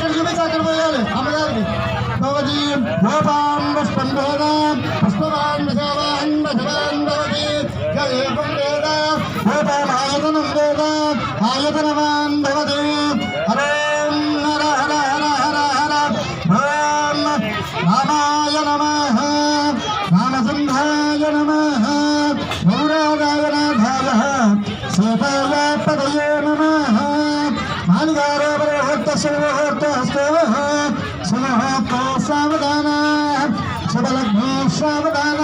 చూపించాలి అమ్మగారికి భవతి గోపాం పుష్పంభోదాం పుష్పవాన్ విశావాన్ వశవాన్ భవతి ఏకం వేద గోపామాయతనం వేద ఆయతనవాన్ భవతి హరేం హర హర హర హర హర ఓం రామాయ నమః రామచంద్రాయ నమః గౌరాగాయ నాథాయ సీతాయ పదయే నమః మాలిగారోపరహర్త శుభహర్త సావధాన శుభలగ్న సావధాన